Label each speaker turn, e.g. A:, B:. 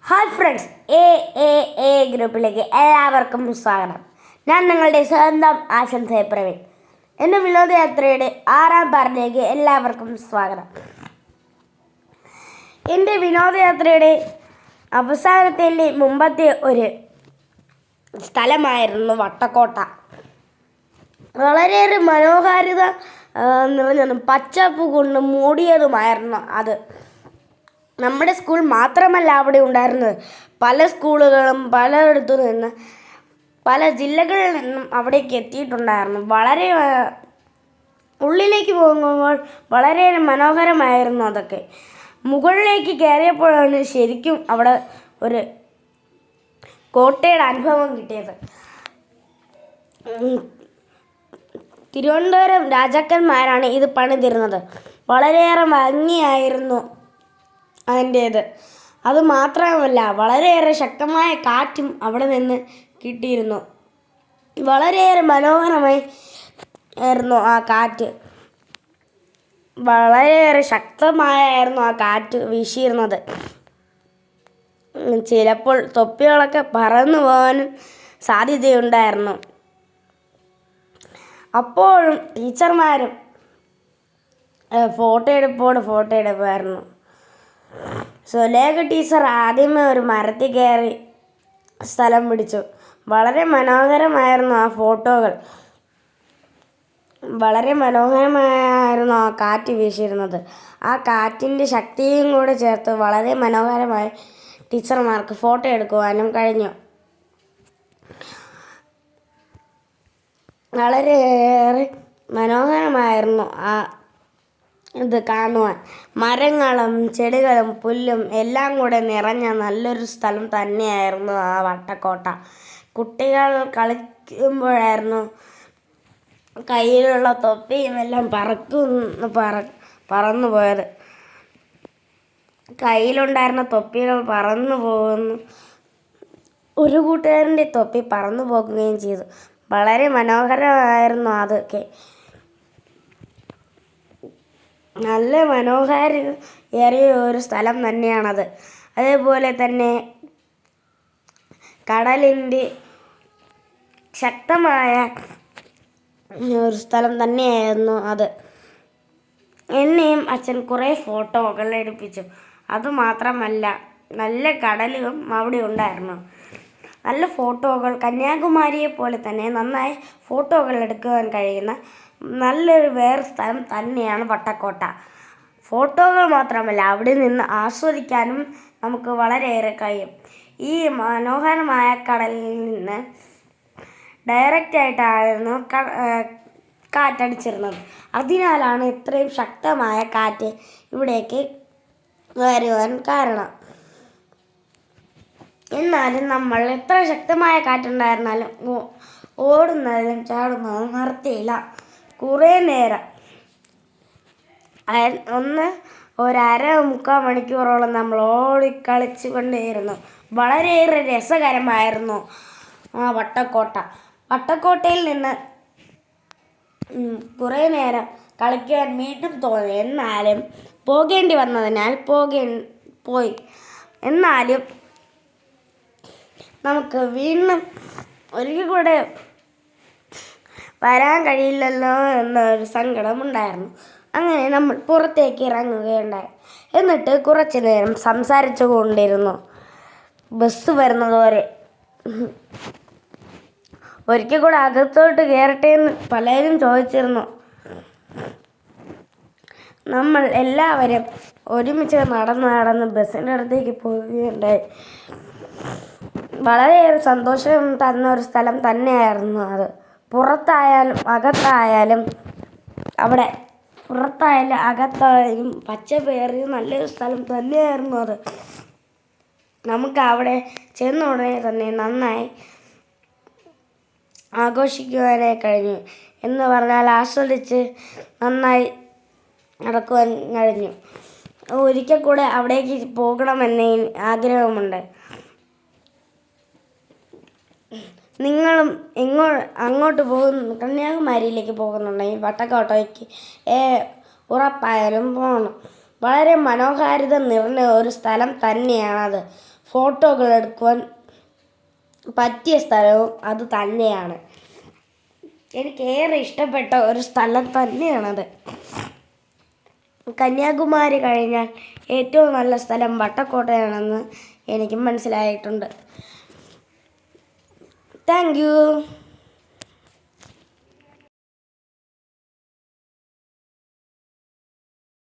A: Hi friends, A A A ഗ്രൂപ്പിലേക്ക് എല്ലാവർക്കും സ്വാഗതം. ഞാൻ നിങ്ങളുടെ സ്വന്തം ആശംസ പ്രവീൺ. എൻ്റെ വിനോദയാത്രയുടെ 6ാം പാർട്ടിലേക്ക് എല്ലാവർക്കും സ്വാഗതം. എൻ്റെ വിനോദയാത്രയുടെ അവസാനത്തെ മുമ്പത്തെ ഒരു സ്ഥലമായിരുന്നു വട്ടക്കോട്ട. വളരെയേറെ മനോഹാരിത നിറഞ്ഞതും പച്ചപ്പ് കൊണ്ട് മൂടിയതുമായിരുന്നു അത്. നമ്മുടെ സ്കൂൾ മാത്രമല്ല അവിടെ ഉണ്ടായിരുന്നത്. പല സ്കൂളുകളും പലയിടത്തു നിന്ന് പല ജില്ലകളിൽ നിന്നും അവിടേക്ക് എത്തിയിട്ടുണ്ടായിരുന്നു. വളരെ ഉള്ളിലേക്ക് പോകുമ്പോൾ വളരെ മനോഹരമായിരുന്നു അതൊക്കെ. മുകളിലേക്ക് കയറിയപ്പോഴാണ് ശരിക്കും അവിടെ ഒരു കോട്ടയുടെ അനുഭവം കിട്ടിയത്. തിരുവനന്തപുരം രാജാക്കന്മാരാണ് ഇത് പണിതിരുന്നത്. വളരെയേറെ ഭംഗിയായിരുന്നു അതിൻ്റേത്. അതുമാത്രമല്ല, വളരെയേറെ ശക്തമായ കാറ്റും അവിടെ നിന്ന് കിട്ടിയിരുന്നു. വളരെയേറെ മനോഹരമായി ആയിരുന്നു ആ കാറ്റ്. വളരെയേറെ ശക്തമായിരുന്നു ആ കാറ്റ് വീശിയിരുന്നത്. ചിലപ്പോൾ തൊപ്പികളൊക്കെ പറന്നു പോകാനും സാധ്യതയുണ്ടായിരുന്നു. അപ്പോഴും ടീച്ചർമാരും ഫോട്ടോ എടുപ്പായിരുന്നു. സുലേഖ ടീച്ചർ ആദ്യമേ ഒരു മരത്തിൽ കയറി സ്ഥലം പിടിച്ചു. വളരെ മനോഹരമായിരുന്നു ആ ഫോട്ടോകൾ. വളരെ മനോഹരമായിരുന്നു ആ കാറ്റ് വീശിയിരുന്നത്. ആ കാറ്റിൻ്റെ ശക്തിയും കൂടെ ചേർത്ത് വളരെ മനോഹരമായി ടീച്ചർമാർക്ക് ഫോട്ടോ എടുക്കുവാനും കഴിഞ്ഞു. വളരെയേറെ മനോഹരമായിരുന്നു ആ ഇത് കാണുവാൻ. മരങ്ങളും ചെടികളും പുല്ലും എല്ലാം കൂടെ നിറഞ്ഞ നല്ലൊരു സ്ഥലം തന്നെയായിരുന്നു ആ വട്ടക്കോട്ട. കുട്ടികൾ കളിക്കുമ്പോഴായിരുന്നു കയ്യിലുള്ള തൊപ്പിയും എല്ലാം പറന്നു പോയത്. കയ്യിലുണ്ടായിരുന്ന തൊപ്പികൾ പറന്നു പോകുന്നു. ഒരു കൂട്ടുകാരൻ്റെ തൊപ്പി പറന്നു പോകുകയും ചെയ്തു. വളരെ മനോഹരമായിരുന്നു അതൊക്കെ. നല്ല മനോഹാരിതയേറിയ ഒരു സ്ഥലം തന്നെയാണത്. അതേപോലെ തന്നെ കടലിൻ്റെ ശക്തമായ ഒരു സ്ഥലം തന്നെയായിരുന്നു അത്. എന്നെയും അച്ഛൻ കുറേ ഫോട്ടോകൾ എടുപ്പിച്ചു. അതുമാത്രമല്ല, നല്ല കടലും അവിടെ ഉണ്ടായിരുന്നു. നല്ല ഫോട്ടോകൾ, കന്യാകുമാരിയെ പോലെ തന്നെ നന്നായി ഫോട്ടോകൾ എടുക്കുവാൻ കഴിയുന്ന നല്ലൊരു വേറെ സ്ഥലം തന്നെയാണ് വട്ടക്കോട്ട. ഫോട്ടോകൾ മാത്രമല്ല, അവിടെ നിന്ന് ആസ്വദിക്കാനും നമുക്ക് വളരെയേറെ കഴിയും. ഈ മനോഹരമായ കടലിൽ നിന്ന് ഡയറക്റ്റായിട്ടായിരുന്നു കാറ്റടിച്ചിരുന്നത്. അതിനാലാണ് ഇത്രയും ശക്തമായ കാറ്റ് ഇവിടേക്ക് വരുവാൻ കാരണം. എന്നാലും നമ്മൾ എത്ര ശക്തമായ കാറ്റുണ്ടായിരുന്നാലും ഓടുന്നതിലും ചാടുന്നതും നിർത്തിയില്ല. കുറേ നേരം, മുക്കാൽ മണിക്കൂറോളം നമ്മൾ ഓടിക്കളിച്ചു കൊണ്ടേയിരുന്നു. വളരെയേറെ രസകരമായിരുന്നു ആ വട്ടക്കോട്ട. വട്ടക്കോട്ടയിൽ നിന്ന് കുറേ നേരം കളിക്കുവാൻ വീണ്ടും തോന്നി. എന്നാലും പോകേണ്ടി വന്നതിനാൽ പോയി. എന്നാലും നമുക്ക് വീണ്ടും ഒരിക്കൽ കൂടെ വരാൻ കഴിയില്ലല്ലോ എന്നൊരു സങ്കടമുണ്ടായിരുന്നു. അങ്ങനെ നമ്മൾ പുറത്തേക്ക് ഇറങ്ങുകയുണ്ടായി. എന്നിട്ട് കുറച്ച് നേരം സംസാരിച്ചു കൊണ്ടിരുന്നു, ബസ് വരുന്നതുവരെ. ഒരിക്കൽ കൂടെ അകത്തോട്ട് കയറട്ടെ എന്ന് പലരും ചോദിച്ചിരുന്നു. നമ്മൾ എല്ലാവരും ഒരുമിച്ച് നടന്ന് ബസ്സിൻ്റെ അടുത്തേക്ക് പോവുകയുണ്ടായി. വളരെയേറെ സന്തോഷം തന്ന ഒരു സ്ഥലം തന്നെയായിരുന്നു അത്. പുറത്തായാലും അകത്തായാലും അകത്തായാലും പച്ചപ്പേറിയ നല്ലൊരു സ്ഥലം തന്നെയായിരുന്നു അത്. നമുക്ക് അവിടെ ചെന്ന ഉടനെ തന്നെ നന്നായി ആഘോഷിക്കുവാനായി കഴിഞ്ഞു. എന്ന് പറഞ്ഞാൽ ആസ്വദിച്ച് നന്നായി നടക്കുവാൻ കഴിഞ്ഞു. ഒരിക്കൽ കൂടെ അവിടേക്ക് പോകണമെന്ന് ആഗ്രഹമുണ്ട്. നിങ്ങളും അങ്ങോട്ട് കന്യാകുമാരിയിലേക്ക് പോകുന്നുണ്ടെങ്കിൽ വട്ടക്കോട്ടയ്ക്ക് ഉറപ്പായാലും പോകണം. വളരെ മനോഹാരിത നിറഞ്ഞ ഒരു സ്ഥലം തന്നെയാണത്. ഫോട്ടോകൾ എടുക്കുവാൻ പറ്റിയ സ്ഥലവും അത് തന്നെയാണ്. എനിക്കേറെ ഇഷ്ടപ്പെട്ട ഒരു സ്ഥലം തന്നെയാണത്. കന്യാകുമാരി കഴിഞ്ഞാൽ ഏറ്റവും നല്ല സ്ഥലം വട്ടക്കോട്ടയാണെന്ന് എനിക്ക് മനസ്സിലായിട്ടുണ്ട്. Thank you.